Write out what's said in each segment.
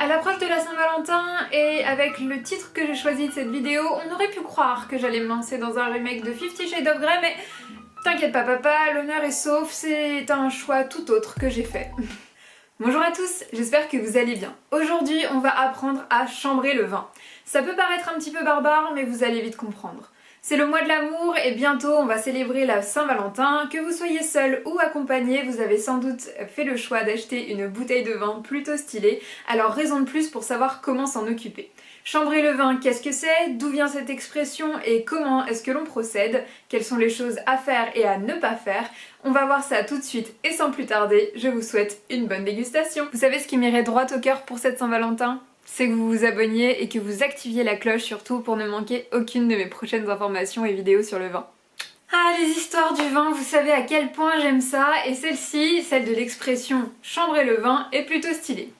À l'approche de la Saint-Valentin et avec le titre que j'ai choisi de cette vidéo, on aurait pu croire que j'allais me lancer dans un remake de 50 Shades of Grey, mais t'inquiète pas papa, l'honneur est sauf, c'est un choix tout autre que j'ai fait. Bonjour à tous, j'espère que vous allez bien. Aujourd'hui, on va apprendre à chambrer le vin. Ça peut paraître un petit peu barbare, mais vous allez vite comprendre. C'est le mois de l'amour et bientôt on va célébrer la Saint-Valentin. Que vous soyez seul ou accompagné, vous avez sans doute fait le choix d'acheter une bouteille de vin plutôt stylée, alors raison de plus pour savoir comment s'en occuper. Chambrer le vin, qu'est-ce que c'est? D'où vient cette expression et comment est-ce que l'on procède? Quelles sont les choses à faire et à ne pas faire? On va voir ça tout de suite et sans plus tarder, je vous souhaite une bonne dégustation. Vous savez ce qui m'irait droit au cœur pour cette Saint-Valentin? C'est que vous vous abonniez et que vous activiez la cloche surtout pour ne manquer aucune de mes prochaines informations et vidéos sur le vin. Ah, les histoires du vin, vous savez à quel point j'aime ça, et celle-ci, celle de l'expression « chambrer le vin » est plutôt stylée.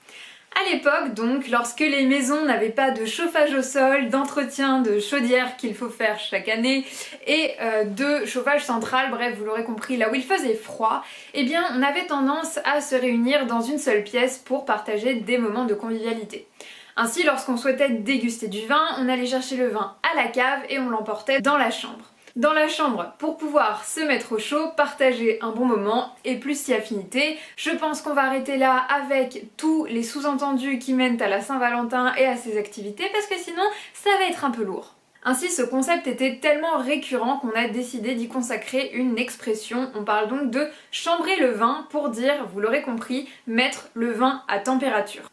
À l'époque donc, lorsque les maisons n'avaient pas de chauffage au sol, d'entretien de chaudière qu'il faut faire chaque année et de chauffage central, bref vous l'aurez compris, là où il faisait froid, eh bien on avait tendance à se réunir dans une seule pièce pour partager des moments de convivialité. Ainsi, lorsqu'on souhaitait déguster du vin, on allait chercher le vin à la cave et on l'emportait dans la chambre. Dans la chambre, pour pouvoir se mettre au chaud, partager un bon moment et plus si affinité. Je pense qu'on va arrêter là avec tous les sous-entendus qui mènent à la Saint-Valentin et à ses activités parce que sinon ça va être un peu lourd. Ainsi, ce concept était tellement récurrent qu'on a décidé d'y consacrer une expression. On parle donc de chambrer le vin pour dire, vous l'aurez compris, mettre le vin à température.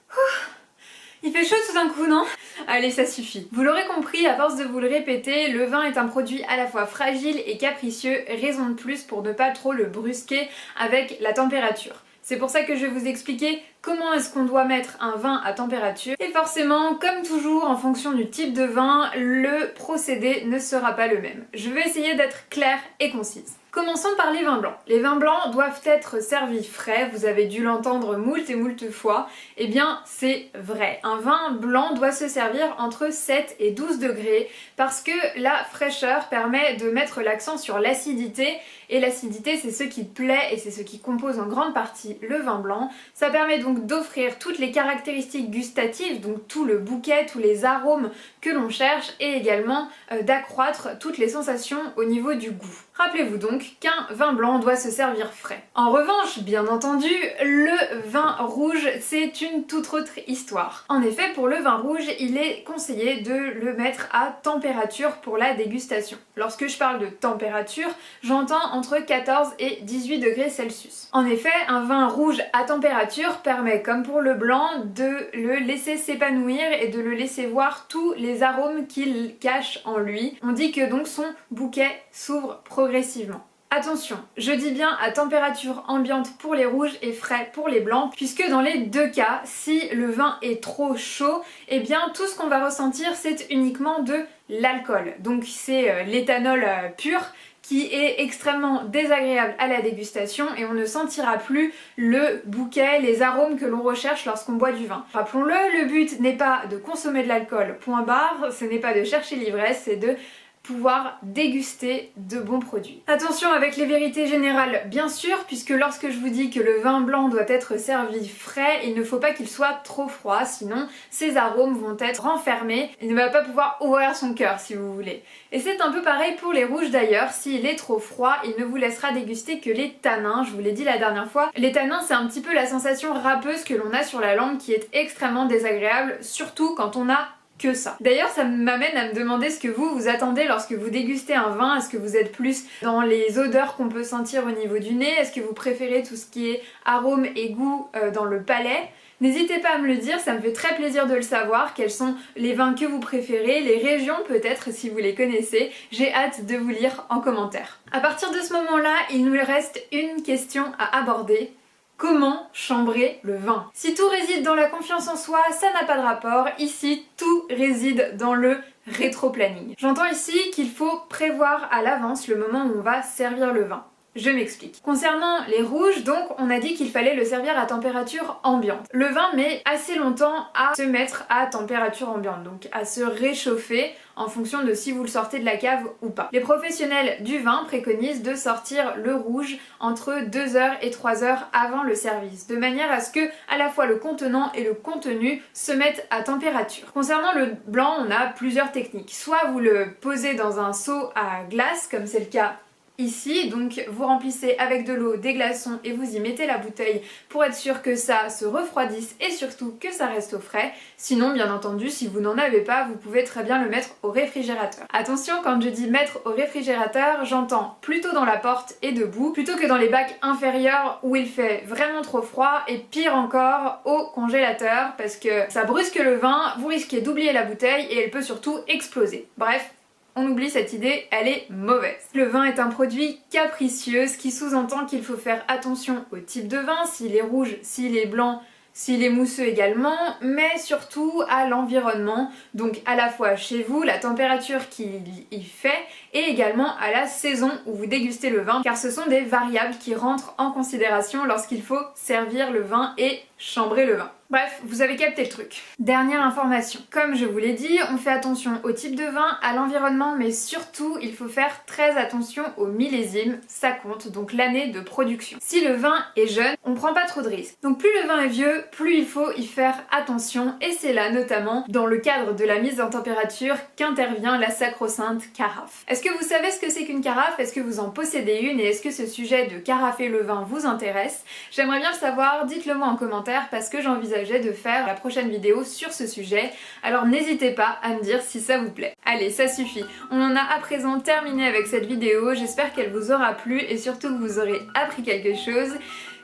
Il fait chaud tout d'un coup, non? Allez, ça suffit. Vous l'aurez compris, à force de vous le répéter, le vin est un produit à la fois fragile et capricieux, raison de plus pour ne pas trop le brusquer avec la température. C'est pour ça que je vais vous expliquer comment est-ce qu'on doit mettre un vin à température. Et forcément, comme toujours, en fonction du type de vin, le procédé ne sera pas le même. Je vais essayer d'être claire et concise. Commençons par les vins blancs. Les vins blancs doivent être servis frais, vous avez dû l'entendre moult et moult fois. Eh bien, c'est vrai. Un vin blanc doit se servir entre 7 et 12 degrés parce que la fraîcheur permet de mettre l'accent sur l'acidité. Et l'acidité, c'est ce qui plaît et c'est ce qui compose en grande partie le vin blanc. Ça permet donc d'offrir toutes les caractéristiques gustatives, donc tout le bouquet, tous les arômes que l'on cherche et également d'accroître toutes les sensations au niveau du goût. Rappelez-vous donc qu'un vin blanc doit se servir frais. En revanche, bien entendu, le vin rouge, c'est une toute autre histoire. En effet, pour le vin rouge, il est conseillé de le mettre à température pour la dégustation. Lorsque je parle de température, j'entends entre 14 et 18 degrés Celsius. En effet, un vin rouge à température permet, comme pour le blanc, de le laisser s'épanouir et de le laisser voir tous les arômes qu'il cache en lui. On dit que donc son bouquet s'ouvre progressivement. Attention, je dis bien à température ambiante pour les rouges et frais pour les blancs, puisque dans les deux cas, si le vin est trop chaud, eh bien tout ce qu'on va ressentir c'est uniquement de l'alcool. Donc c'est l'éthanol pur qui est extrêmement désagréable à la dégustation et on ne sentira plus le bouquet, les arômes que l'on recherche lorsqu'on boit du vin. Rappelons-le, le but n'est pas de consommer de l'alcool, point barre, ce n'est pas de chercher l'ivresse, c'est de pouvoir déguster de bons produits. Attention avec les vérités générales bien sûr, puisque lorsque je vous dis que le vin blanc doit être servi frais, il ne faut pas qu'il soit trop froid, sinon ses arômes vont être renfermés, il ne va pas pouvoir ouvrir son cœur si vous voulez. Et c'est un peu pareil pour les rouges d'ailleurs, s'il est trop froid, il ne vous laissera déguster que les tanins, je vous l'ai dit la dernière fois. Les tanins c'est un petit peu la sensation râpeuse que l'on a sur la langue qui est extrêmement désagréable, surtout quand on a que ça. D'ailleurs ça m'amène à me demander ce que vous attendez lorsque vous dégustez un vin. Est-ce que vous êtes plus dans les odeurs qu'on peut sentir au niveau du nez? Est-ce que vous préférez tout ce qui est arôme et goût dans le palais? N'hésitez pas à me le dire, ça me fait très plaisir de le savoir, quels sont les vins que vous préférez, les régions peut-être si vous les connaissez, j'ai hâte de vous lire en commentaire. À partir de ce moment-là, il nous reste une question à aborder. Comment chambrer le vin? Si tout réside dans la confiance en soi, ça n'a pas de rapport. Ici, tout réside dans le rétro-planning. J'entends ici qu'il faut prévoir à l'avance le moment où on va servir le vin. Je m'explique. Concernant les rouges, donc, on a dit qu'il fallait le servir à température ambiante. Le vin met assez longtemps à se mettre à température ambiante, donc à se réchauffer en fonction de si vous le sortez de la cave ou pas. Les professionnels du vin préconisent de sortir le rouge entre 2 heures et 3 heures avant le service, de manière à ce que à la fois le contenant et le contenu se mettent à température. Concernant le blanc, on a plusieurs techniques. Soit vous le posez dans un seau à glace, comme c'est le cas ici, donc vous remplissez avec de l'eau, des glaçons et vous y mettez la bouteille pour être sûr que ça se refroidisse et surtout que ça reste au frais. Sinon, bien entendu, si vous n'en avez pas, vous pouvez très bien le mettre au réfrigérateur. Attention, quand je dis mettre au réfrigérateur, j'entends plutôt dans la porte et debout, plutôt que dans les bacs inférieurs où il fait vraiment trop froid, et pire encore au congélateur parce que ça brusque le vin, vous risquez d'oublier la bouteille et elle peut surtout exploser. Bref, on oublie cette idée, elle est mauvaise. Le vin est un produit capricieux, ce qui sous-entend qu'il faut faire attention au type de vin, s'il est rouge, s'il est blanc, s'il est mousseux également, mais surtout à l'environnement, donc à la fois chez vous, la température qu'il y fait, et également à la saison où vous dégustez le vin, car ce sont des variables qui rentrent en considération lorsqu'il faut servir le vin et chambrer le vin. Bref, vous avez capté le truc. Dernière information. Comme je vous l'ai dit, on fait attention au type de vin, à l'environnement, mais surtout, il faut faire très attention au millésime, ça compte, donc l'année de production. Si le vin est jeune, on prend pas trop de risques. Donc plus le vin est vieux, plus il faut y faire attention, et c'est là notamment dans le cadre de la mise en température qu'intervient la sacro-sainte carafe. Est-ce que vous savez ce que c'est qu'une carafe? Est-ce que vous en possédez une? Et est-ce que ce sujet de carafer le vin vous intéresse? J'aimerais bien le savoir, dites-le moi en commentaire parce que j'envisage de faire la prochaine vidéo sur ce sujet, alors n'hésitez pas à me dire si ça vous plaît. Allez, ça suffit, on en a à présent terminé avec cette vidéo, j'espère qu'elle vous aura plu et surtout que vous aurez appris quelque chose.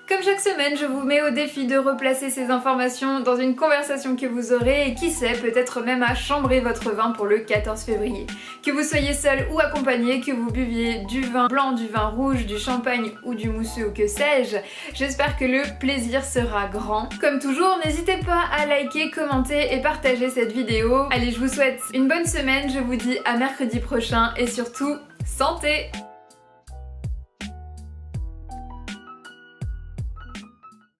Comme chaque semaine, je vous mets au défi de replacer ces informations dans une conversation que vous aurez et qui sait, peut-être même à chambrer votre vin pour le 14 février. Que vous soyez seul ou accompagné, que vous buviez du vin blanc, du vin rouge, du champagne ou du mousseux ou que sais-je, j'espère que le plaisir sera grand. Comme toujours, n'hésitez pas à liker, commenter et partager cette vidéo. Allez, je vous souhaite une bonne semaine, je vous dis à mercredi prochain et surtout, santé!